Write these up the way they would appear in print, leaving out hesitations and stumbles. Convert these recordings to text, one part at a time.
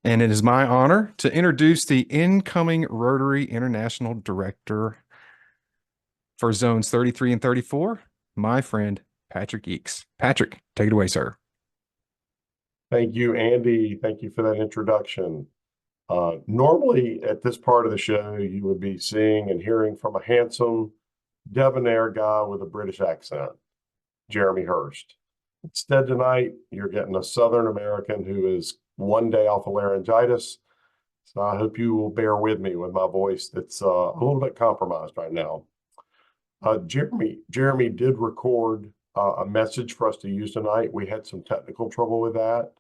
And it is my honor to introduce the incoming Rotary International Director for Zones 33 and 34, my friend Patrick Eakes. Patrick, take it away, sir. Thank you, Andy. Thank you for that introduction. Normally, at this part of the show, you would be seeing and hearing from a handsome, debonair guy with a British accent, Jeremy Hurst. Instead, tonight, you're getting a Southern American who is one day off of laryngitis. So I hope you will bear with me with my voice that's a little bit compromised right now. Jeremy did record a message for us to use tonight. We had some technical trouble with that.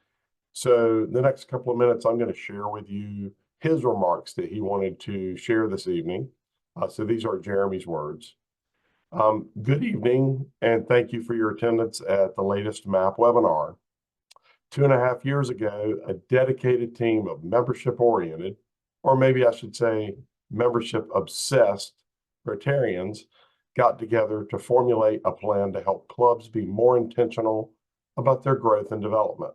So the next couple of minutes, I'm going to share with you his remarks that he wanted to share this evening. So these are Jeremy's words. Good evening, and thank you for your attendance at the latest MAP webinar. 2.5 years ago, a dedicated team of membership-oriented, or maybe I should say membership-obsessed Rotarians got together to formulate a plan to help clubs be more intentional about their growth and development.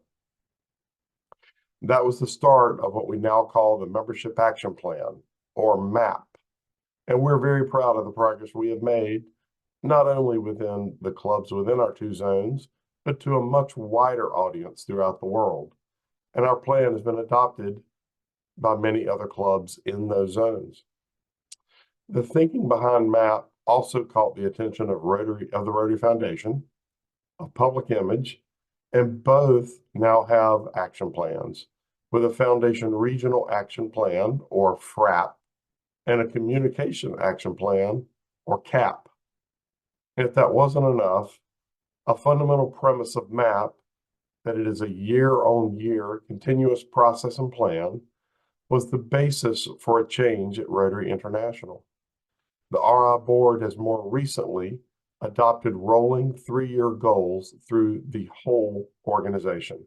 That was the start of what we now call the Membership Action Plan, or MAP. And we're very proud of the progress we have made, not only within the clubs within our 2 zones, but to a much wider audience throughout the world. And our plan has been adopted by many other clubs in those zones. The thinking behind MAP also caught the attention of the Rotary Foundation, of Public Image, and both now have action plans with a Foundation Regional Action Plan, or FRAP, and a Communication Action Plan, or CAP. And if that wasn't enough, a fundamental premise of MAP, that it is a year-on-year continuous process and plan, was the basis for a change at Rotary International. The RI board has more recently adopted rolling 3-year goals through the whole organization.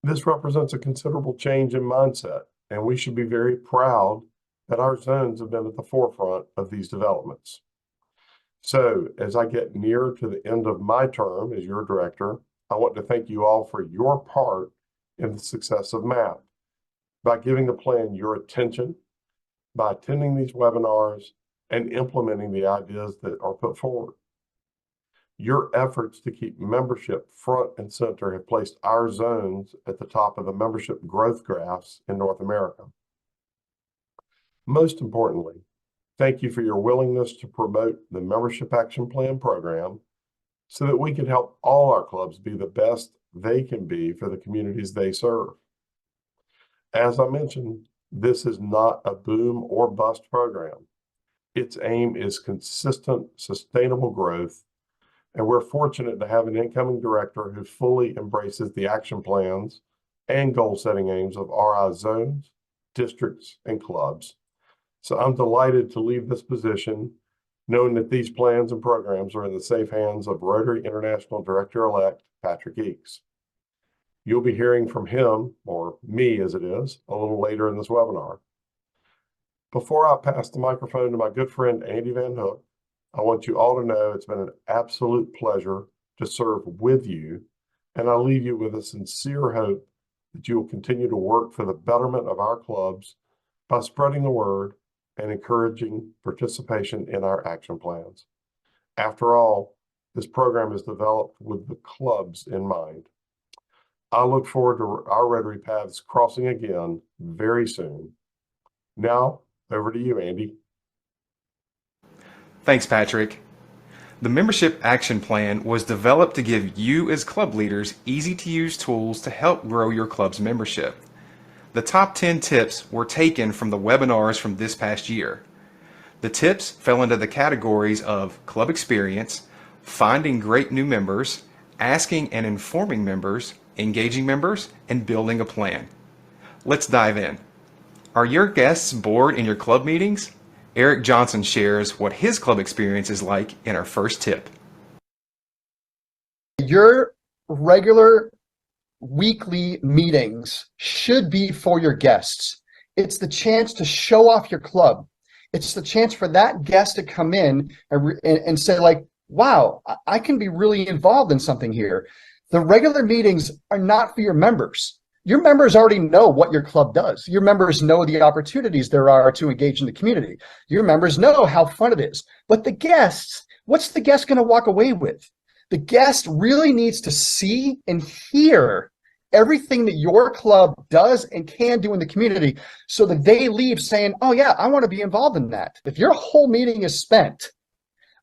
This represents a considerable change in mindset, and we should be very proud that our zones have been at the forefront of these developments. So, as I get near to the end of my term as your director, I want to thank you all for your part in the success of MAP by giving the plan your attention, by attending these webinars, and implementing the ideas that are put forward. Your efforts to keep membership front and center have placed our zones at the top of the membership growth graphs in North America. Most importantly, thank you for your willingness to promote the Membership Action Plan program so that we can help all our clubs be the best they can be for the communities they serve. As I mentioned, this is not a boom or bust program. Its aim is consistent, sustainable growth, and we're fortunate to have an incoming director who fully embraces the action plans and goal-setting aims of RI zones, districts, and clubs. So I'm delighted to leave this position, knowing that these plans and programs are in the safe hands of Rotary International Director-elect Patrick Eakes. You'll be hearing from him, or me as it is, a little later in this webinar. Before I pass the microphone to my good friend Andy Van Hook, I want you all to know it's been an absolute pleasure to serve with you, and I leave you with a sincere hope that you will continue to work for the betterment of our clubs by spreading the word and encouraging participation in our action plans. After all, this program is developed with the clubs in mind. I look forward to our Rotary paths crossing again very soon. Now, over to you, Andy. Thanks, Patrick. The Membership Action Plan was developed to give you as club leaders easy-to-use tools to help grow your club's membership. The top 10 tips were taken from the webinars from this past year. The tips fell into the categories of club experience, finding great new members, asking and informing members, engaging members, and building a plan. Let's dive in. Are your guests bored in your club meetings? Eric Johnson shares what his club experience is like in our first tip. Your regular weekly meetings should be for your guests. It's the chance to show off your club. It's the chance for that guest to come in and say, like, wow, I can be really involved in something here. The regular meetings are not for your members. Your members already know what your club does. Your members know the opportunities there are to engage in the community. Your members know how fun it is. But the guests, what's the guest going to walk away with? The guest really needs to see and hear everything that your club does and can do in the community so that they leave saying, oh yeah, I want to be involved in that. If your whole meeting is spent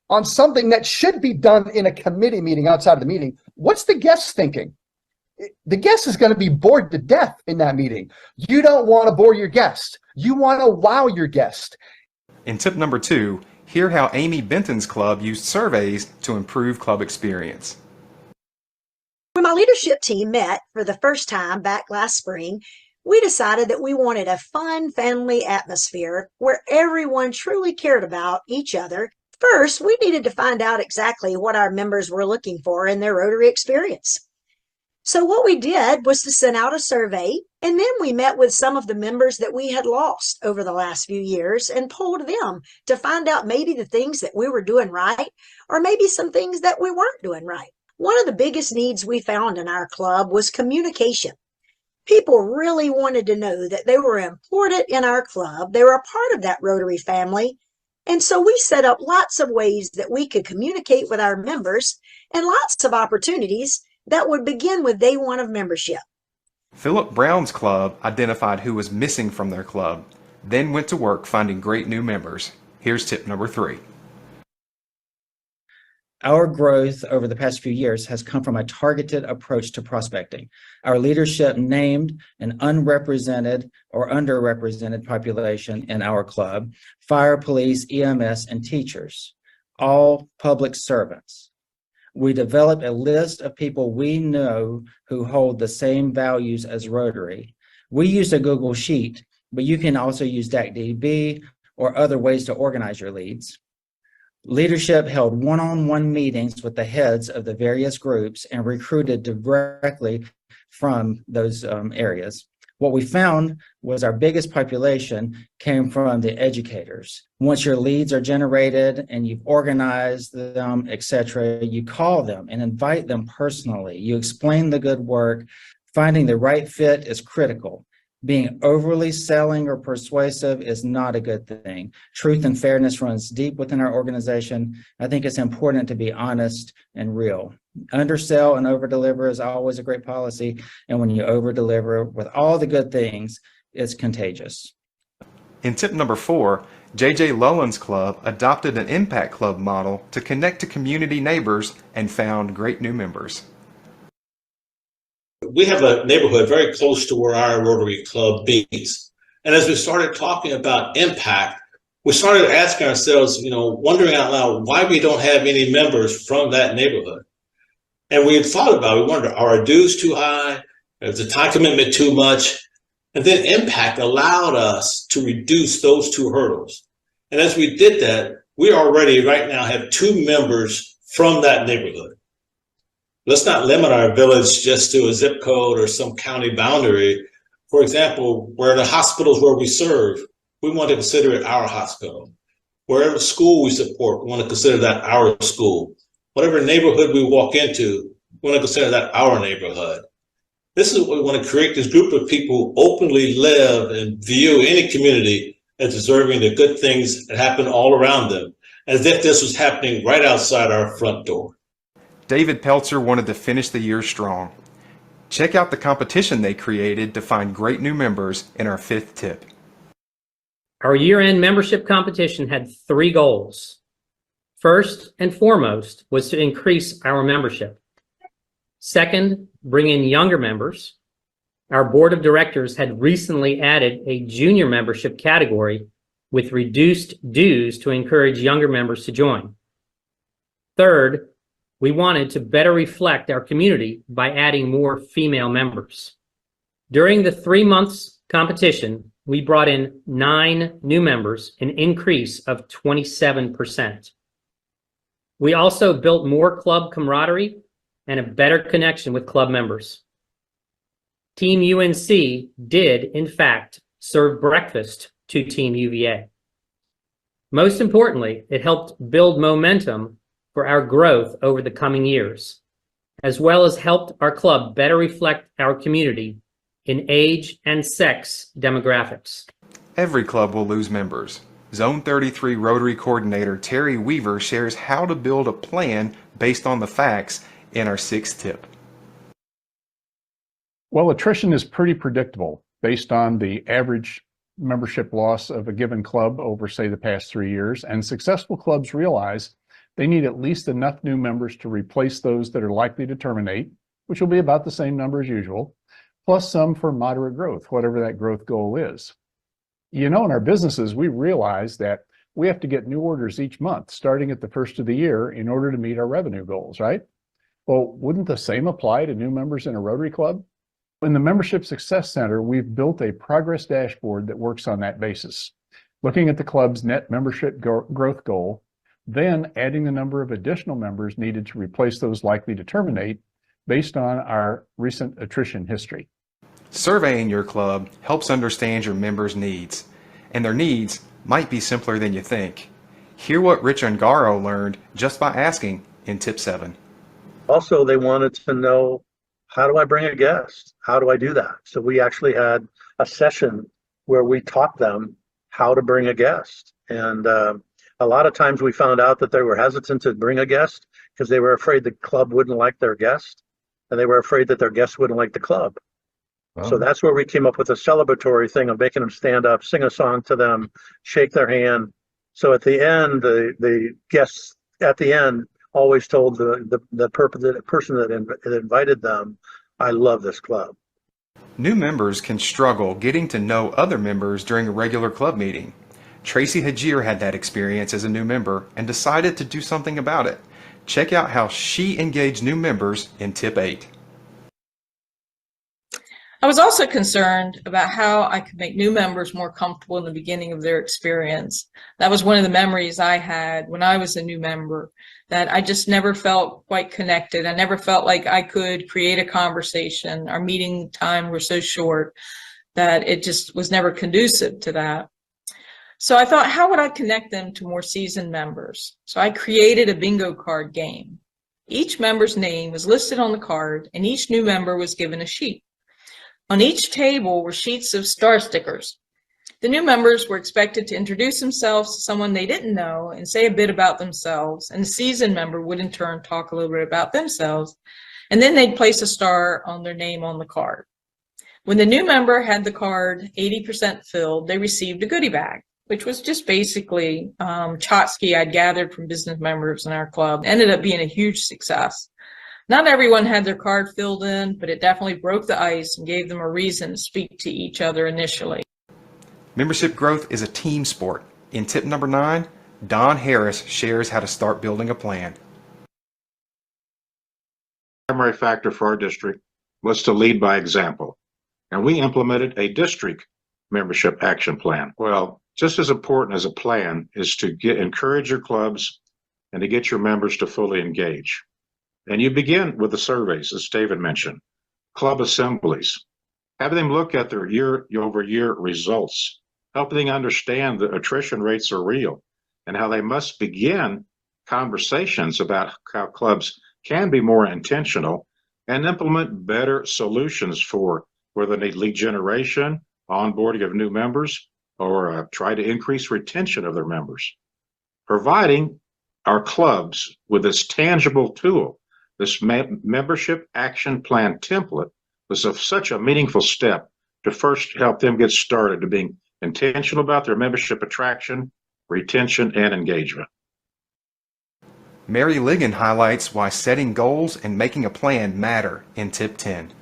on something that should be done in a committee meeting outside of the meeting, what's the guest thinking? The guest is going to be bored to death in that meeting. You don't want to bore your guest. You want to wow your guest. In tip number 2, hear how Amy Benton's club used surveys to improve club experience. When my leadership team met for the first time back last spring, we decided that we wanted a fun family atmosphere where everyone truly cared about each other. First, we needed to find out exactly what our members were looking for in their Rotary experience. So what we did was to send out a survey, and then we met with some of the members that we had lost over the last few years and polled them to find out maybe the things that we were doing right, or maybe some things that we weren't doing right. One of the biggest needs we found in our club was communication. People really wanted to know that they were important in our club. They were a part of that Rotary family. And so we set up lots of ways that we could communicate with our members and lots of opportunities that would begin with day one of membership. Philip Brown's club identified who was missing from their club, then went to work finding great new members. Here's tip number 3. Our growth over the past few years has come from a targeted approach to prospecting. Our leadership named an unrepresented or underrepresented population in our club: fire, police, EMS, and teachers, all public servants. We developed a list of people we know who hold the same values as Rotary. We used a Google Sheet, but you can also use DACDB or other ways to organize your leads. Leadership held one-on-one meetings with the heads of the various groups and recruited directly from those areas. What we found was our biggest population came from the educators. Once your leads are generated and you've organized them, etc., you call them and invite them personally. You explain the good work. Finding the right fit is critical. Being overly selling or persuasive is not a good thing. Truth and fairness runs deep within our organization. I think it's important to be honest and real. Undersell and overdeliver is always a great policy, and when you overdeliver with all the good things, it's contagious. In tip number 4, J.J. Lullen's club adopted an impact club model to connect to community neighbors and found great new members. We have a neighborhood very close to where our Rotary Club meets. And as we started talking about impact, we started asking ourselves, wondering out loud why we don't have any members from that neighborhood. And we had thought about it. We wondered, are our dues too high? Is the time commitment too much? And then impact allowed us to reduce those 2 hurdles. And as we did that, we already right now have 2 members from that neighborhood. Let's not limit our village just to a zip code or some county boundary. For example, where the hospitals where we serve, we want to consider it our hospital. Wherever school we support, we want to consider that our school. Whatever neighborhood we walk into, we want to consider that our neighborhood. This is what we want to create, this group of people who openly live and view any community as deserving the good things that happen all around them, as if this was happening right outside our front door. David Peltzer wanted to finish the year strong. Check out the competition they created to find great new members in our 5th tip. Our year-end membership competition had 3 goals. First and foremost was to increase our membership. Second, bring in younger members. Our board of directors had recently added a junior membership category with reduced dues to encourage younger members to join. Third, we wanted to better reflect our community by adding more female members. During the 3 months competition, we brought in 9 new members, an increase of 27%. We also built more club camaraderie and a better connection with club members. Team UNC did, in fact, serve breakfast to Team UVA. Most importantly, it helped build momentum for our growth over the coming years, as well as helped our club better reflect our community in age and sex demographics. Every club will lose members. Zone 33 Rotary Coordinator Terry Weaver shares how to build a plan based on the facts in our sixth tip. Well, attrition is pretty predictable based on the average membership loss of a given club over, say, the past 3 years. And successful clubs realize they need at least enough new members to replace those that are likely to terminate, which will be about the same number as usual, plus some for moderate growth, whatever that growth goal is. You know, in our businesses, we realize that we have to get new orders each month, starting at the first of the year, in order to meet our revenue goals, right? Well, wouldn't the same apply to new members in a Rotary Club? In the Membership Success Center, we've built a progress dashboard that works on that basis, looking at the club's net membership growth goal, then adding the number of additional members needed to replace those likely to terminate based on our recent attrition history. Surveying your club helps understand your members' needs, and their needs might be simpler than you think. Hear what Rich Ungaro learned just by asking in Tip 7. Also, they wanted to know, how do I bring a guest? How do I do that? So we actually had a session where we taught them how to bring a guest. And a lot of times we found out that they were hesitant to bring a guest because they were afraid the club wouldn't like their guest, and they were afraid that their guest wouldn't like the club. Wow. So that's where we came up with a celebratory thing of making them stand up, sing a song to them, shake their hand. So at the end, the guests at the end always told the person that invited them, I love this club. New members can struggle getting to know other members during a regular club meeting. Tracy Hajir had that experience as a new member and decided to do something about it. Check out how she engaged new members in Tip 8. I was also concerned about how I could make new members more comfortable in the beginning of their experience. That was one of the memories I had when I was a new member, that I just never felt quite connected. I never felt like I could create a conversation. Our meeting time were so short that it just was never conducive to that. So I thought, how would I connect them to more seasoned members? So I created a bingo card game. Each member's name was listed on the card, and each new member was given a sheet. On each table were sheets of star stickers. The new members were expected to introduce themselves to someone they didn't know and say a bit about themselves, and the seasoned member would in turn talk a little bit about themselves, and then they'd place a star on their name on the card. When the new member had the card 80% filled, they received a goodie bag, which was just basically tchotchke I'd gathered from business members in our club. It ended up being a huge success. Not everyone had their card filled in, but it definitely broke the ice and gave them a reason to speak to each other initially. Membership growth is a team sport. In tip number 9, Don Harris shares how to start building a plan. The primary factor for our district was to lead by example, and we implemented a district membership action plan. Well, just as important as a plan is to encourage your clubs and to get your members to fully engage. And you begin with the surveys, as David mentioned, club assemblies, having them look at their year-over-year results, helping them understand that attrition rates are real and how they must begin conversations about how clubs can be more intentional and implement better solutions for whether they need lead generation, onboarding of new members, or try to increase retention of their members. Providing our clubs with this tangible tool, this membership action plan template, was such a meaningful step to first help them get started to being intentional about their membership attraction, retention, and engagement. Mary Ligon highlights why setting goals and making a plan matter in tip 10.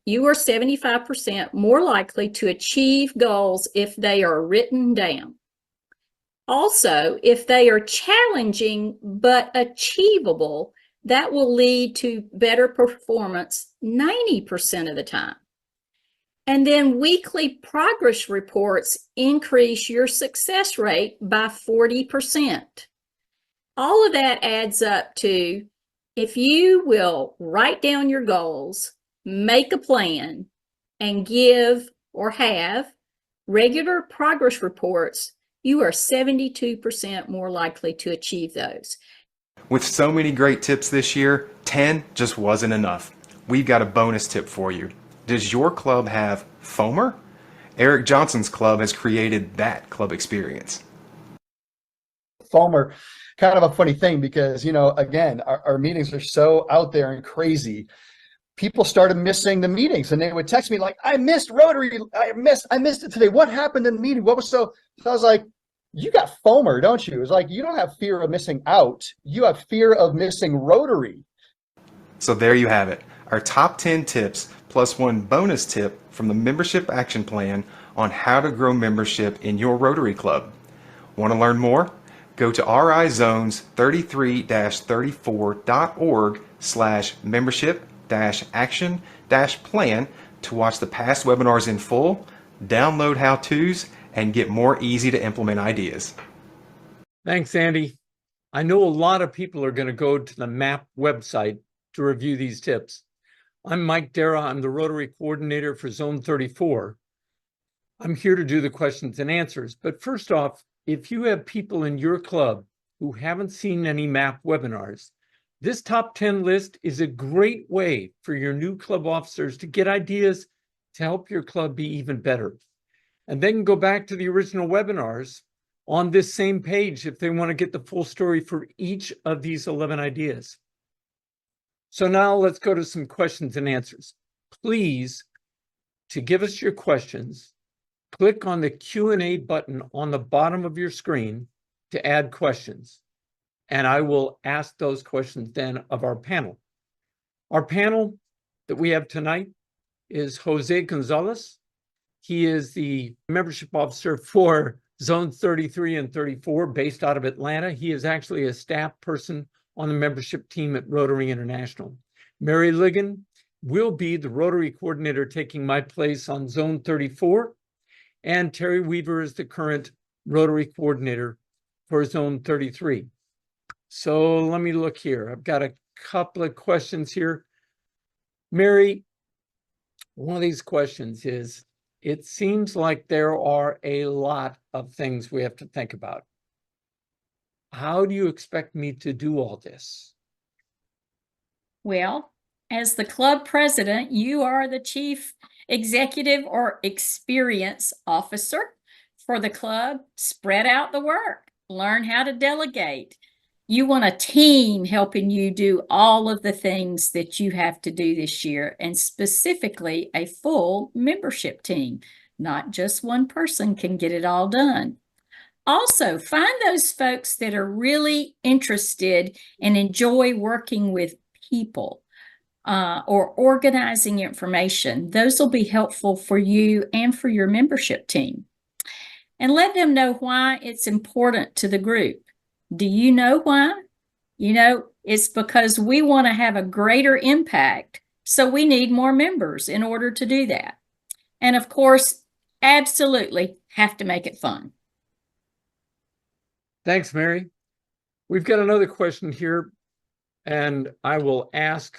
You are 75% more likely to achieve goals if they are written down. Also, if they are challenging but achievable, that will lead to better performance 90% of the time. And then weekly progress reports increase your success rate by 40%. All of that adds up to, if you will write down your goals, make a plan, and give or have regular progress reports, you are 72% more likely to achieve those. With so many great tips this year, 10 just wasn't enough. We've got a bonus tip for you. Does your club have FOMR? Eric Johnson's club has created that club experience. FOMR, kind of a funny thing because, you know, again, our meetings are so out there and crazy. People started missing the meetings and they would text me like, I missed Rotary. I missed it today. What happened in the meeting? What was so I was like, you got FOMR, don't you? It's like, you don't have fear of missing out. You have fear of missing Rotary. So there you have it. Our top 10 tips plus one bonus tip from the Membership Action Plan on how to grow membership in your Rotary Club. Want to learn more? Go to rizones33-34.org/membership-action-plan to watch the past webinars in full, download how-tos, and get more easy to implement ideas. Thanks, Andy. I know a lot of people are going to go to the MAP website to review these tips. I'm Mike Dara. I'm the Rotary Coordinator for Zone 34. I'm here to do the questions and answers. But first off, if you have people in your club who haven't seen any MAP webinars, this top 10 list is a great way for your new club officers to get ideas to help your club be even better. And then go back to the original webinars on this same page if they want to get the full story for each of these 11 ideas. So now let's go to some questions and answers. Please, to give us your questions, click on the Q&A button on the bottom of your screen to add questions. And I will ask those questions then of our panel. Our panel that we have tonight is Jose Gonzalez. He is the membership officer for Zones 33 and 34 based out of Atlanta. He is actually a staff person on the membership team at Rotary International. Mary Ligon will be the Rotary coordinator taking my place on Zone 34. And Terry Weaver is the current Rotary coordinator for Zone 33. So let me look here. I've got a couple of questions here. Mary, one of these questions is, it seems like there are a lot of things we have to think about. How do you expect me to do all this? Well, as the club president, you are the chief executive or experience officer for the club. Spread out the work, learn how to delegate. You want a team helping you do all of the things that you have to do this year, and specifically a full membership team. Not just one person can get it all done. Also, find those folks that are really interested and enjoy working with people or organizing information. Those will be helpful for you and for your membership team. And let them know why it's important to the group. Do you know why? You know, it's because we want to have a greater impact, so we need more members in order to do that. And of course, absolutely have to make it fun. Thanks, Mary. We've got another question here, and I will ask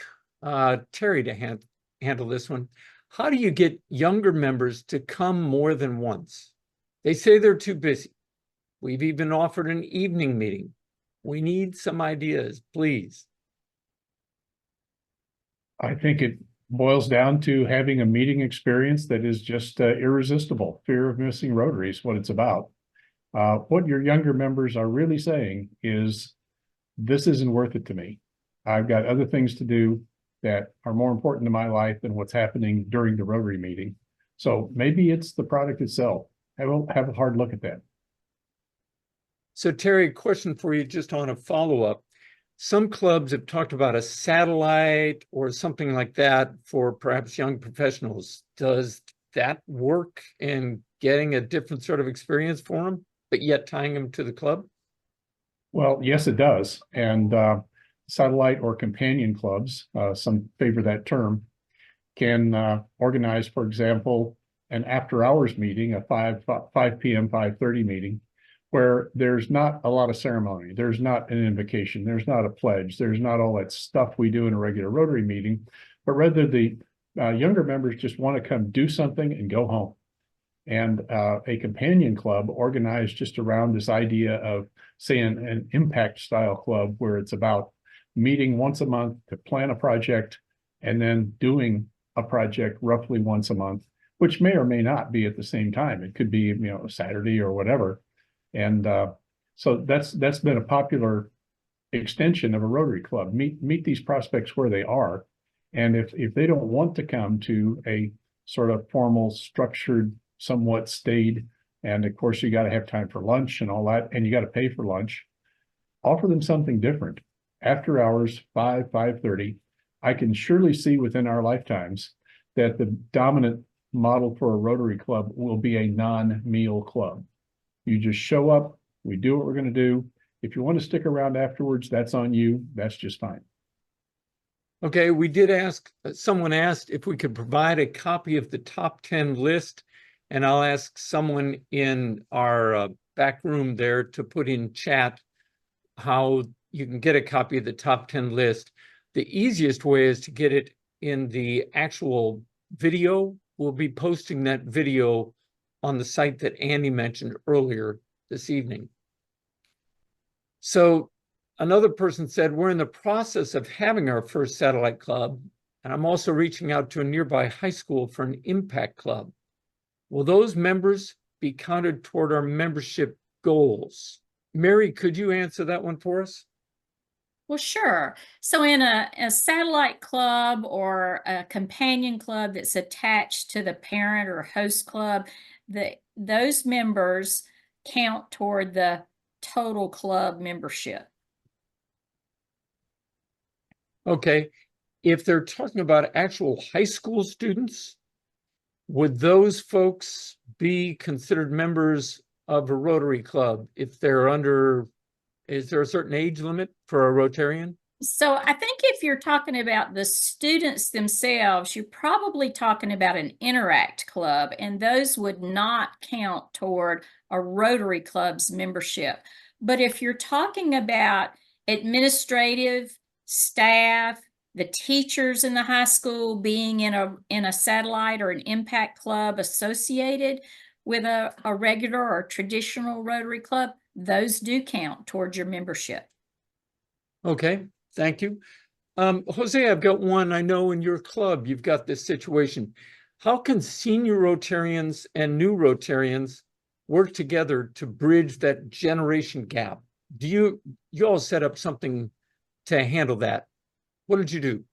Terry to handle this one. How do you get younger members to come more than once? They say they're too busy. We've even offered an evening meeting. We need some ideas, please. I think it boils down to having a meeting experience that is just irresistible. Fear of missing Rotary is what it's about. What your younger members are really saying is, this isn't worth it to me. I've got other things to do that are more important to my life than what's happening during the Rotary meeting. So maybe it's the product itself. Have a hard look at that. So Terry, a question for you just on a follow-up. Some clubs have talked about a satellite or something like that for perhaps young professionals. Does that work in getting a different sort of experience for them, but yet tying them to the club? Well, yes, it does. And satellite or companion clubs, some favor that term, can organize, for example, an after-hours meeting, a 5 p.m., 5:30 meeting, where there's not a lot of ceremony. There's not an invocation. There's not a pledge. There's not all that stuff we do in a regular Rotary meeting, but rather the younger members just want to come do something and go home. And a companion club organized just around this idea of, say, an impact style club, where it's about meeting once a month to plan a project and then doing a project roughly once a month, which may or may not be at the same time. It could be, you know, Saturday or whatever. And so that's been a popular extension of a Rotary Club. Meet these prospects where they are. And if they don't want to come to a sort of formal, structured, somewhat staid, and of course you got to have time for lunch and all that, and you got to pay for lunch, offer them something different. After hours, 5:30, I can surely see within our lifetimes that the dominant model for a Rotary Club will be a non-meal club. You just show up, we do what we're going to do. If you want to stick around afterwards, that's on you. That's just fine. Okay, we did ask, someone asked if we could provide a copy of the top 10 list, and I'll ask someone in our back room there to put in chat how you can get a copy of the top 10 list. The easiest way is to get it in the actual video. We'll be posting that video on the site that Andy mentioned earlier this evening. So another person said, we're in the process of having our first satellite club, and I'm also reaching out to a nearby high school for an impact club. Will those members be counted toward our membership goals? Mary, could you answer that one for us? Well, sure. So in a satellite club or a companion club that's attached to the parent or host club, those members count toward the total club membership. Okay. If they're talking about actual high school students, would those folks be considered members of a Rotary Club if they're under, is there a certain age limit for a Rotarian? So I think if you're talking about the students themselves, you're probably talking about an Interact Club, and those would not count toward a Rotary Club's membership. But if you're talking about administrative staff, the teachers in the high school being in a satellite or an impact club associated with a regular or traditional Rotary Club, those do count towards your membership. Okay, thank you. Jose, I've got one. I know in your club, you've got this situation. How can senior Rotarians and new Rotarians work together to bridge that generation gap? Do you all set up something to handle that? What did you do?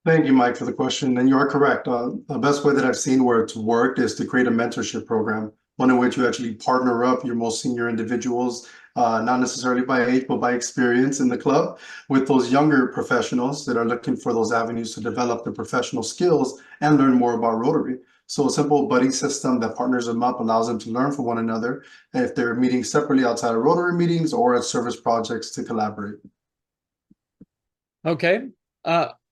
Thank you, Mike, for the question. And you are correct. The best way that I've seen where it's worked is to create a mentorship program, one in which you actually partner up your most senior individuals, not necessarily by age, but by experience in the club, with those younger professionals that are looking for those avenues to develop their professional skills and learn more about Rotary. So a simple buddy system that partners them up, allows them to learn from one another if they're meeting separately outside of Rotary meetings or at service projects to collaborate. Okay.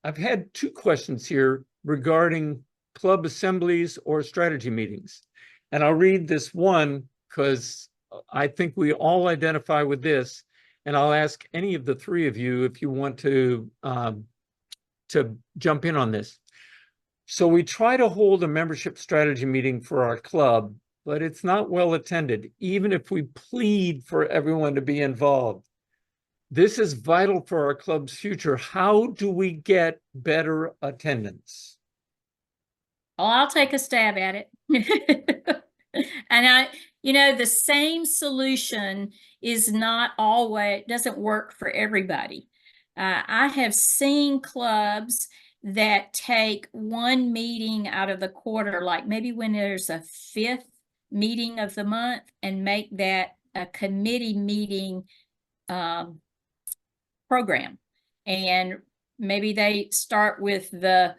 I've had two questions here regarding club assemblies or strategy meetings. And I'll read this one because I think we all identify with this. And I'll ask any of the three of you if you want to jump in on this. So we try to hold a membership strategy meeting for our club, but it's not well attended, even if we plead for everyone to be involved. This is vital for our club's future. How do we get better attendance? Oh, I'll take a stab at it. And the same solution is not always, doesn't work for everybody. I have seen clubs that take one meeting out of the quarter, like maybe when there's a 5th meeting of the month, and make that a committee meeting program. And maybe they start with the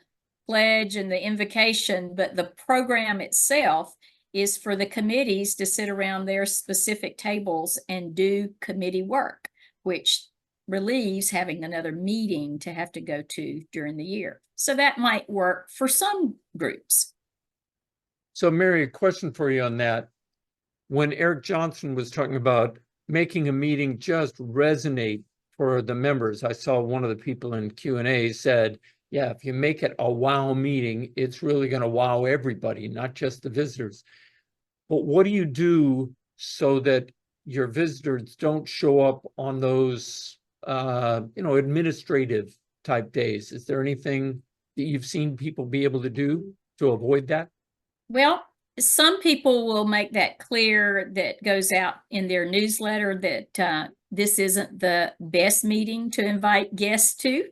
pledge and the invocation, but the program itself is for the committees to sit around their specific tables and do committee work, which relieves having another meeting to have to go to during the year. So that might work for some groups. So Mary, a question for you on that. When Eric Johnson was talking about making a meeting just resonate for the members, I saw one of the people in Q&A said, yeah, if you make it a wow meeting, it's really going to wow everybody, not just the visitors. But what do you do so that your visitors don't show up on those, administrative type days? Is there anything that you've seen people be able to do to avoid that? Well, some people will make that clear, that goes out in their newsletter, that this isn't the best meeting to invite guests to,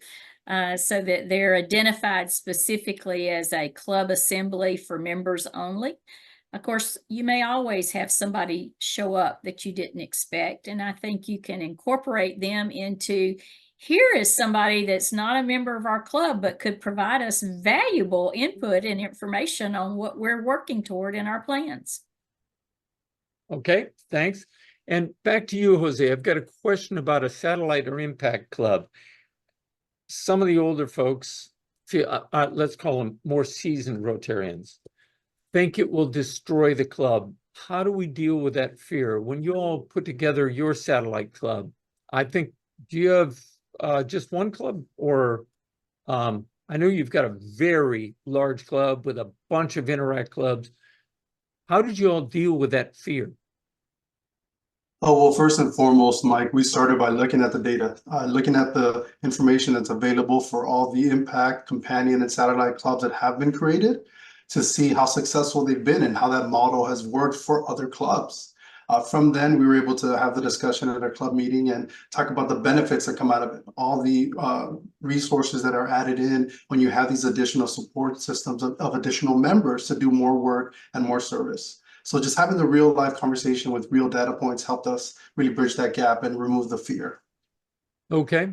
so that they're identified specifically as a club assembly for members only. Of course, you may always have somebody show up that you didn't expect, and I think you can incorporate them into, here is somebody that's not a member of our club, but could provide us valuable input and information on what we're working toward in our plans. Okay, thanks. And back to you, Jose. I've got a question about a satellite or impact club. Some of the older folks, feel, let's call them more seasoned Rotarians, think it will destroy the club. How do we deal with that fear? When you all put together your satellite club, I think, do you have just one club, or I know you've got a very large club with a bunch of interact clubs. How did you all deal with that fear? Oh, well, first and foremost, Mike, we started by looking at the data, looking at the information that's available for all the impact, companion, and satellite clubs that have been created, to see how successful they've been and how that model has worked for other clubs. From then, we were able to have the discussion at our club meeting and talk about the benefits that come out of it, all the resources that are added in when you have these additional support systems of additional members to do more work and more service. So just having the real life conversation with real data points helped us really bridge that gap and remove the fear. Okay,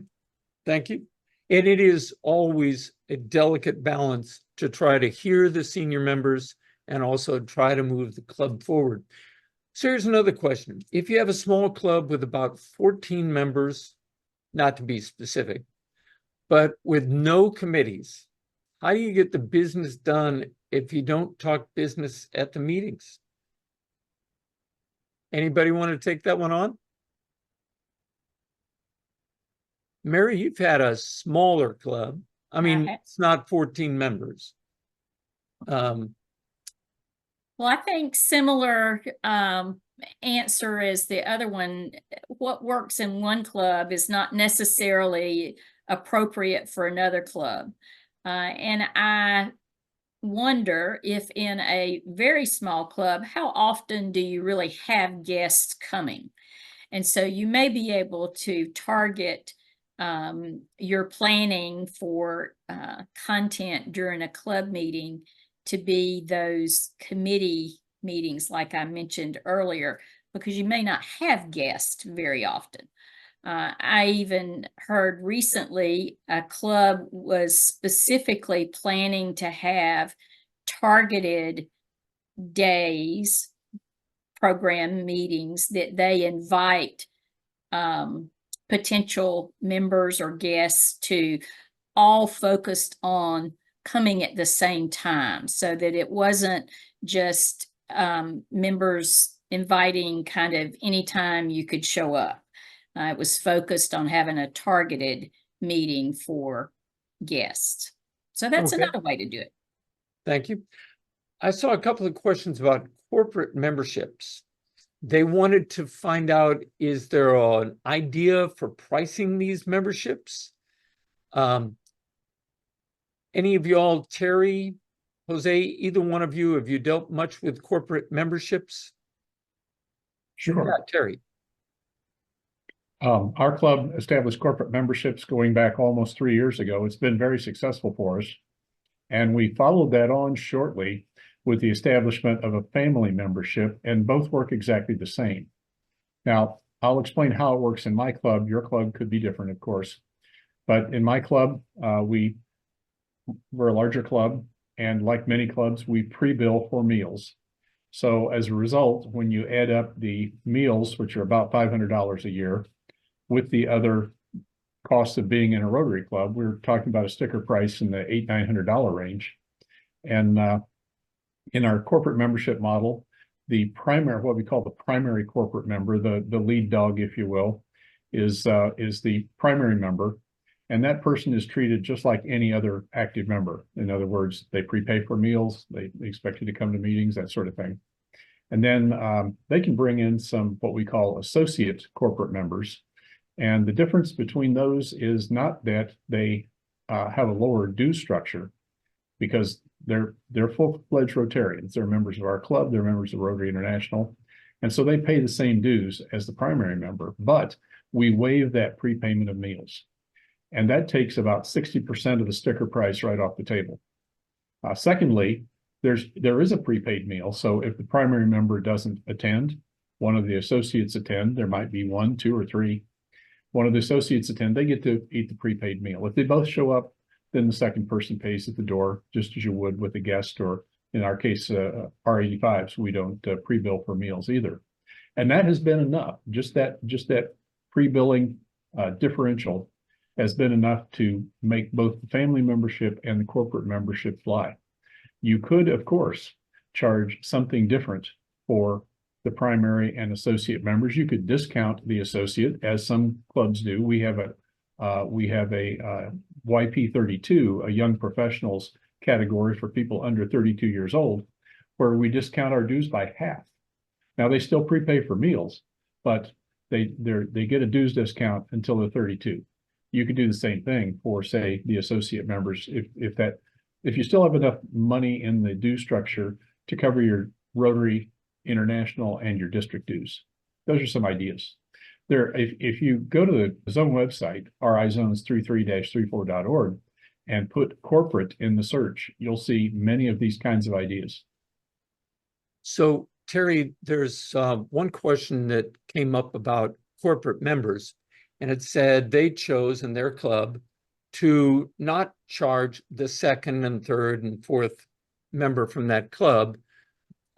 thank you. And it is always a delicate balance to try to hear the senior members and also try to move the club forward. So here's another question. If you have a small club with about 14 members, not to be specific, but with no committees, how do you get the business done if you don't talk business at the meetings? Anybody want to take that one on? Mary, you've had a smaller club. I mean, it's not 14 members. Well, I think similar answer as the other one. What works in one club is not necessarily appropriate for another club. And I wonder if in a very small club, how often do you really have guests coming? And so you may be able to target your planning for content during a club meeting to be those committee meetings, like I mentioned earlier, because you may not have guests very often. I even heard recently a club was specifically planning to have targeted days, program meetings that they invite potential members or guests to, all focused on coming at the same time, so that it wasn't just members inviting kind of anytime you could show up. It was focused on having a targeted meeting for guests. So that's another way to do it. Thank you. I saw a couple of questions about corporate memberships. They wanted to find out, is there an idea for pricing these memberships? Any of y'all, Terry, Jose, either one of you, have you dealt much with corporate memberships? Sure. Yeah, Terry. Our club established corporate memberships going back almost 3 years ago. It's been very successful for us. And we followed that on shortly with the establishment of a family membership, and both work exactly the same. Now, I'll explain how it works in my club. Your club could be different, of course. But in my club, we're a larger club, and like many clubs, we pre-bill for meals. So as a result, when you add up the meals, which are about $500 a year, with the other costs of being in a Rotary club, we're talking about a sticker price in the $800-900 range. And in our corporate membership model, the primary, what we call the primary corporate member, the lead dog, if you will, is the primary member. And that person is treated just like any other active member. In other words, they prepay for meals, they expect you to come to meetings, that sort of thing. And then they can bring in some what we call associate corporate members. And the difference between those is not that they have a lower due structure. because they're full-fledged Rotarians. They're members of our club, they're members of Rotary International. And so they pay the same dues as the primary member, but we waive that prepayment of meals. And that takes about 60% of the sticker price right off the table. Secondly, there is a prepaid meal. So if the primary member doesn't attend, one of the associates attend, there might be 1, 2, or 3. One of the associates attend, they get to eat the prepaid meal. If they both show up, then the second person pays at the door, just as you would with a guest, or in our case, R85s, we don't pre-bill for meals either. And that has been enough. Just that pre-billing differential has been enough to make both the family membership and the corporate membership fly. You could, of course, charge something different for the primary and associate members. You could discount the associate, as some clubs do. We have a YP32, a young professionals category for people under 32 years old, where we discount our dues by half. Now they still prepay for meals, but they get a dues discount until they're 32. You could do the same thing for, say, the associate members if you still have enough money in the due structure to cover your Rotary International and your district dues. Those are some ideas. If you go to the zone website, rizones33-34.org, and put corporate in the search, you'll see many of these kinds of ideas. So, Terry, there's one question that came up about corporate members, and it said they chose in their club to not charge the second and third and fourth member from that club.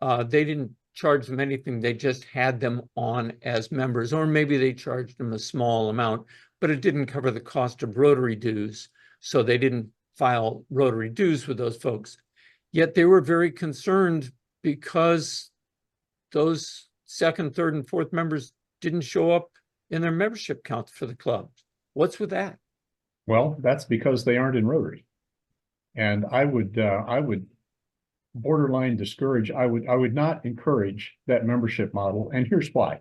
They didn't charge them anything. They just had them on as members, or maybe they charged them a small amount, but it didn't cover the cost of Rotary dues. So they didn't file Rotary dues with those folks. Yet they were very concerned because those second, third, and fourth members didn't show up in their membership count for the club. What's with that? Well, that's because they aren't in Rotary. And I would borderline discourage, I would not encourage that membership model. And here's why.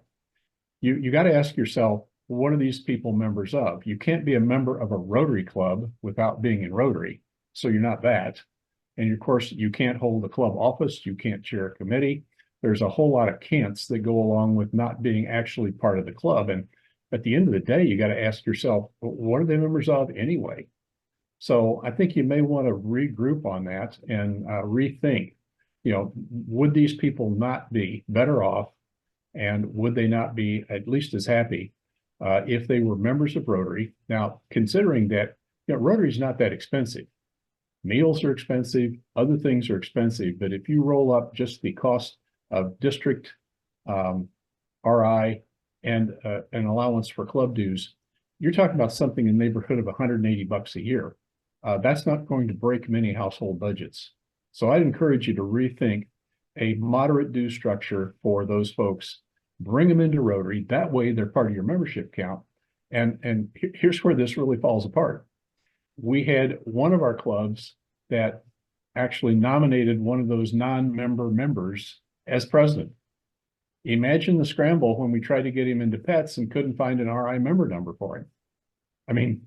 You got to ask yourself, what are these people members of? You can't be a member of a Rotary club without being in Rotary. So you're not that. And of course, you can't hold a club office. You can't chair a committee. There's a whole lot of can'ts that go along with not being actually part of the club. And at the end of the day, you got to ask yourself, what are they members of anyway? So I think you may want to regroup on that and rethink, would these people not be better off, and would they not be at least as happy if they were members of Rotary? Now, considering that Rotary is not that expensive. Meals are expensive, other things are expensive, but if you roll up just the cost of district RI and an allowance for club dues, you're talking about something in the neighborhood of $180 a year. That's not going to break many household budgets. So I'd encourage you to rethink a moderate due structure for those folks. Bring them into Rotary. That way they're part of your membership count. And here's where this really falls apart. We had one of our clubs that actually nominated one of those non-member members as president. Imagine the scramble when we tried to get him into pets and couldn't find an RI member number for him. I mean,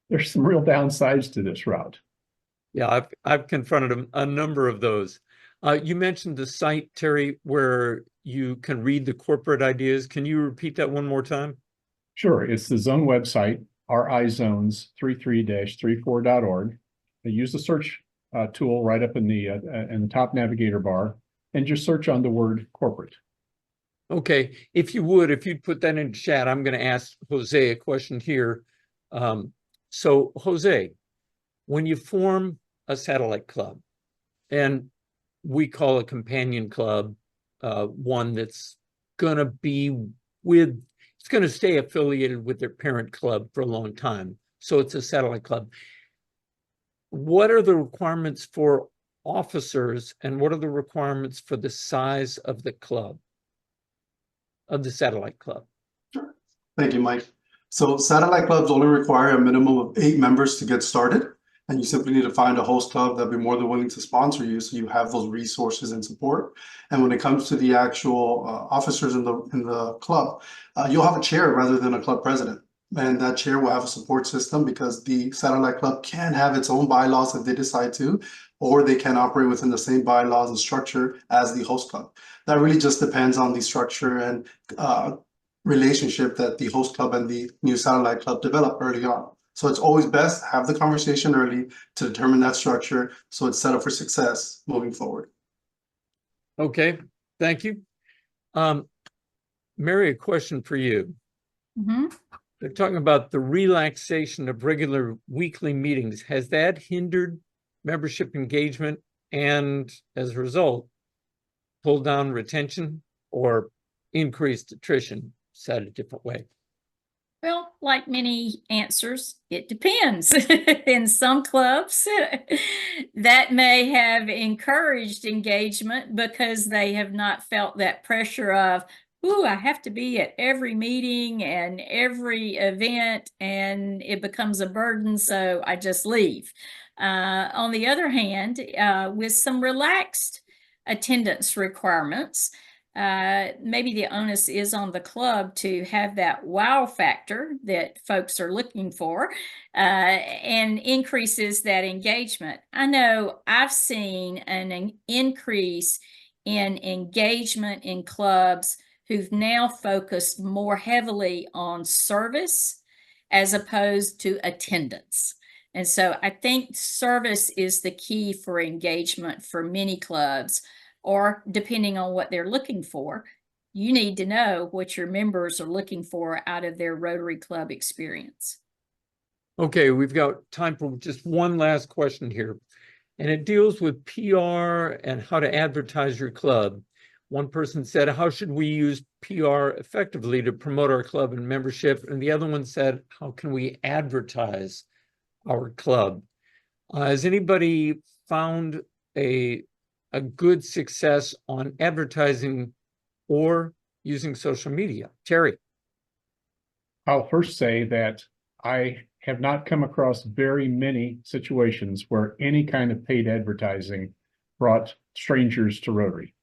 there's some real downsides to this route. Yeah, I've confronted a number of those. You mentioned the site, Terry, where you can read the corporate ideas. Can you repeat that one more time? Sure. It's the zone website, rizones33-34.org. They use the search tool right up in the top navigator bar, and just search on the word corporate. Okay, if you'd put that in chat, I'm going to ask Jose a question here. So Jose, when you form a satellite club, and we call a companion club one that's going to it's going to stay affiliated with their parent club for a long time. So it's a satellite club. What are the requirements for officers, and what are the requirements for the size of the club, of the satellite club? Sure. Thank you, Mike. So satellite clubs only require a minimum of 8 members to get started. And you simply need to find a host club that'd be more than willing to sponsor you, so you have those resources and support. And when it comes to the actual officers in the club, you'll have a chair rather than a club president. and that chair will have a support system because the satellite club can have its own bylaws if they decide to, or they can operate within the same bylaws and structure as the host club. That really just depends on the structure and relationship that the host club and the new satellite club develop early on. So it's always best to have the conversation early to determine that structure so it's set up for success moving forward. Okay, thank you. Mary, a question for you. Mhm. They're talking about the relaxation of regular weekly meetings. Has that hindered membership engagement and, as a result, pulled down retention or increased attrition? Said a different way. Well, like many answers, it depends. In some clubs, that may have encouraged engagement because they have not felt that pressure of, ooh, I have to be at every meeting and every event, and it becomes a burden, so I just leave. On the other hand, with some relaxed attendance requirements, maybe the onus is on the club to have that wow factor that folks are looking for, and increases that engagement. I know I've seen an increase in engagement in clubs who've now focused more heavily on service as opposed to attendance. And so I think service is the key for engagement for many clubs, or depending on what they're looking for, you need to know what your members are looking for out of their Rotary Club experience. Okay, we've got time for just one last question here, and it deals with PR and how to advertise your club. One person said, how should we use PR effectively to promote our club and membership? And the other one said, how can we advertise our club? Has anybody found a good success on advertising or using social media? Terry. I'll first say that I have not come across very many situations where any kind of paid advertising brought strangers to Rotary.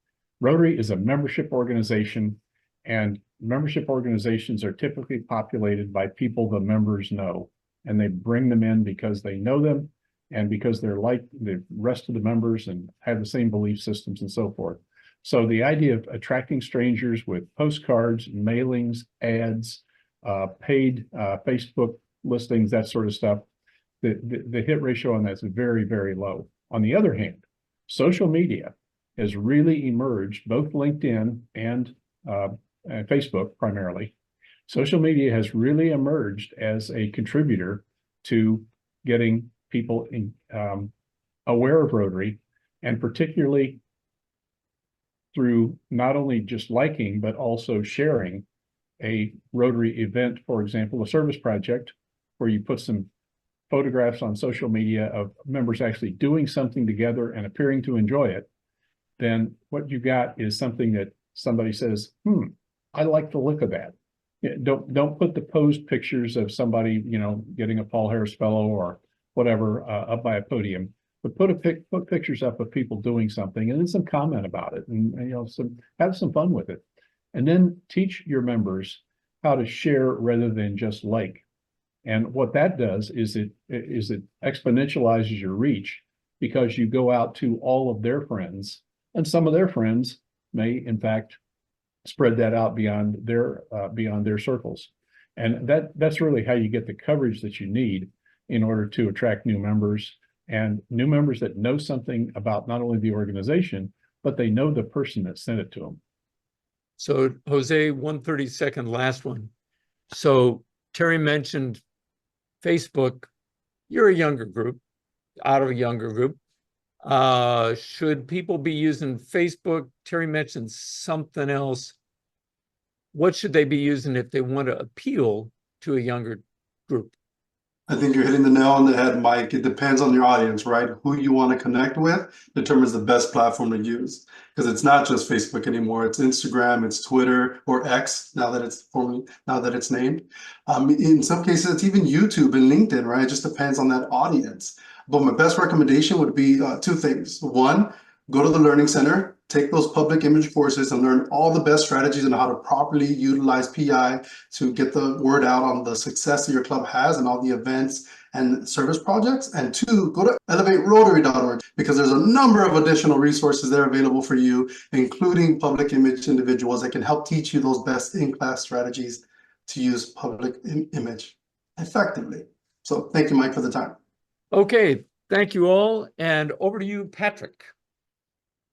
Rotary is a membership organization, and membership organizations are typically populated by people the members know, and they bring them in because they know them and because they're like the rest of the members and have the same belief systems and so forth. So the idea of attracting strangers with postcards, mailings, ads, paid Facebook listings, that sort of stuff, the hit ratio on that is very, very low. On the other hand, social media has really emerged, both LinkedIn and Facebook primarily. Social media has really emerged as a contributor to getting people aware of Rotary, and particularly through not only just liking, but also sharing a Rotary event, for example, a service project, where you put some photographs on social media of members actually doing something together and appearing to enjoy it. Then what you got is something that somebody says, I like the look of that. Don't put the posed pictures of somebody, getting a Paul Harris Fellow or whatever up by a podium, but put pictures up of people doing something and then some comment about it, and have some fun with it. And then teach your members how to share rather than just like. And what that does is it exponentializes your reach, because you go out to all of their friends, and some of their friends may in fact spread that out beyond their circles. And that's really how you get the coverage that you need in order to attract new members, and new members that know something about not only the organization, but they know the person that sent it to them. So Jose, 132nd, last one. So Terry mentioned Facebook. You're a younger group, out of a younger group. Should people be using Facebook? Terry mentioned something else. What should they be using if they want to appeal to a younger group? I think you're hitting the nail on the head, Mike. It depends on your audience, right? Who you want to connect with determines the best platform to use. Because it's not just Facebook anymore. It's Instagram, it's Twitter, or X, now that it's named. In some cases, it's even YouTube and LinkedIn, right? It just depends on that audience. But my best recommendation would be two things. One, go to the Learning Center, take those public image courses and learn all the best strategies on how to properly utilize PI to get the word out on the success that your club has and all the events and service projects. And two, go to elevaterotary.org because there's a number of additional resources there available for you, including public image individuals that can help teach you those best in-class strategies to use public image effectively. So thank you, Mike, for the time. Okay, thank you all. And over to you, Patrick.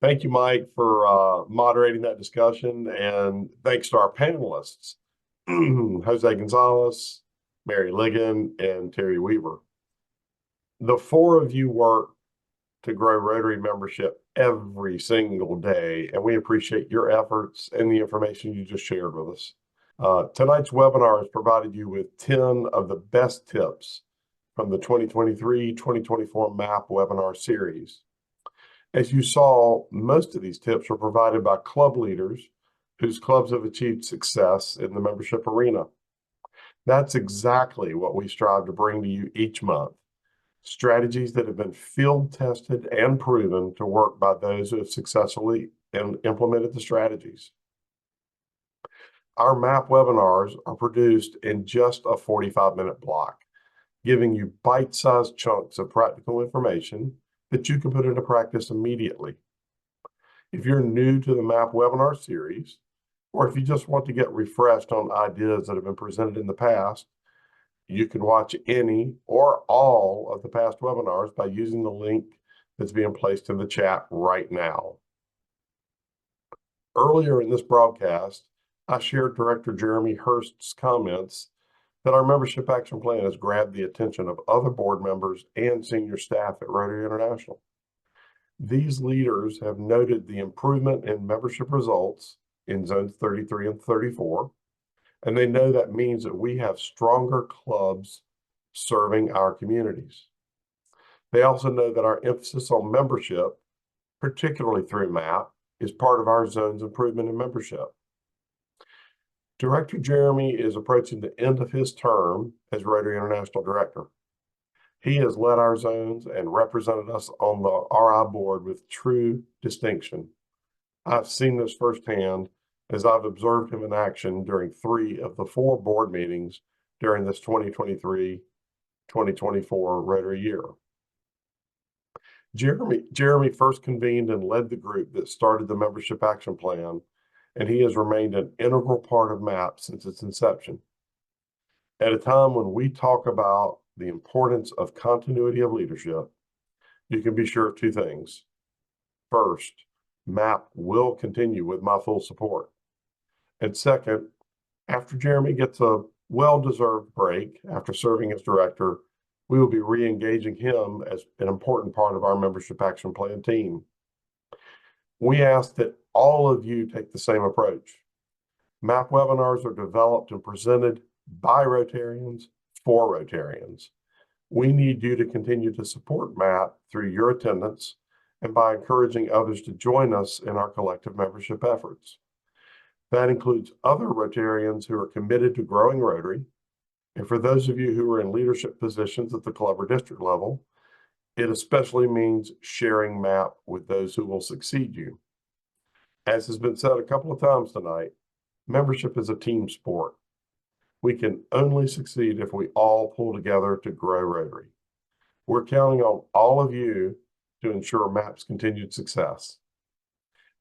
Thank you, Mike, for moderating that discussion. And thanks to our panelists, Jose Gonzalez, Mary Ligon, and Terry Weaver. The four of you work to grow Rotary membership every single day, and we appreciate your efforts and the information you just shared with us. Tonight's webinar has provided you with 10 of the best tips from the 2023-2024 MAP webinar series. As you saw, most of these tips were provided by club leaders whose clubs have achieved success in the membership arena. That's exactly what we strive to bring to you each month. Strategies that have been field tested and proven to work by those who have successfully implemented the strategies. Our MAP webinars are produced in just a 45-minute block, giving you bite-sized chunks of practical information that you can put into practice immediately. If you're new to the MAP webinar series, or if you just want to get refreshed on ideas that have been presented in the past, you can watch any or all of the past webinars by using the link that's being placed in the chat right now. Earlier in this broadcast, I shared Director Jeremy Hurst's comments that our membership action plan has grabbed the attention of other board members and senior staff at Rotary International. These leaders have noted the improvement in membership results in zones 33 and 34, and they know that means that we have stronger clubs serving our communities. They also know that our emphasis on membership, particularly through MAP, is part of our zone's improvement in membership. Director Jeremy is approaching the end of his term as Rotary International Director. He has led our zones and represented us on the RI board with true distinction. I've seen this firsthand as I've observed him in action during 3 of the 4 board meetings during this 2023-2024 Rotary year. Jeremy first convened and led the group that started the membership action plan, and he has remained an integral part of MAP since its inception. At a time when we talk about the importance of continuity of leadership, you can be sure of 2 things. First, MAP will continue with my full support. And second, after Jeremy gets a well-deserved break after serving as director, we will be re-engaging him as an important part of our membership action plan team. We ask that all of you take the same approach. MAP webinars are developed and presented by Rotarians for Rotarians. We need you to continue to support MAP through your attendance and by encouraging others to join us in our collective membership efforts. That includes other Rotarians who are committed to growing Rotary. And for those of you who are in leadership positions at the club or district level, it especially means sharing MAP with those who will succeed you. As has been said a couple of times tonight, membership is a team sport. We can only succeed if we all pull together to grow Rotary. We're counting on all of you to ensure MAP's continued success.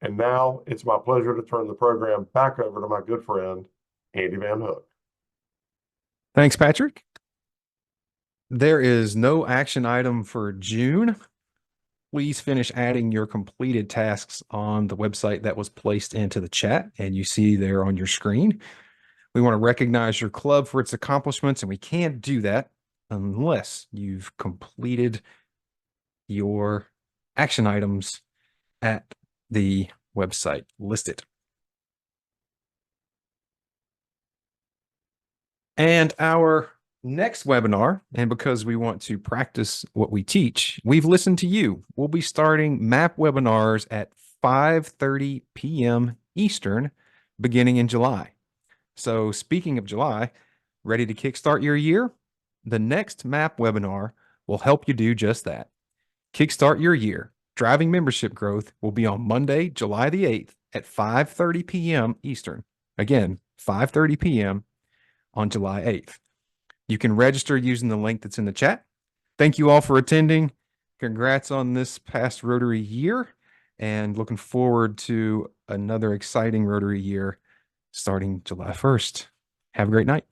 And now it's my pleasure to turn the program back over to my good friend, Andy Van Hook. Thanks, Patrick. There is no action item for June. Please finish adding your completed tasks on the website that was placed into the chat and you see there on your screen. We want to recognize your club for its accomplishments, and we can't do that unless you've completed your action items at the website listed. And our next webinar, and because we want to practice what we teach, we've listened to you. We'll be starting MAP webinars at 5:30 p.m. Eastern beginning in July. So speaking of July, ready to kickstart your year? The next MAP webinar will help you do just that. Kickstart your year Driving Membership Growth will be on Monday, July the 8th at 5:30 p.m. Eastern. Again, 5:30 p.m. on July 8th. You can register using the link that's in the chat. Thank you all for attending. Congrats on this past Rotary year, and looking forward to another exciting Rotary year starting July 1st. Have a great night.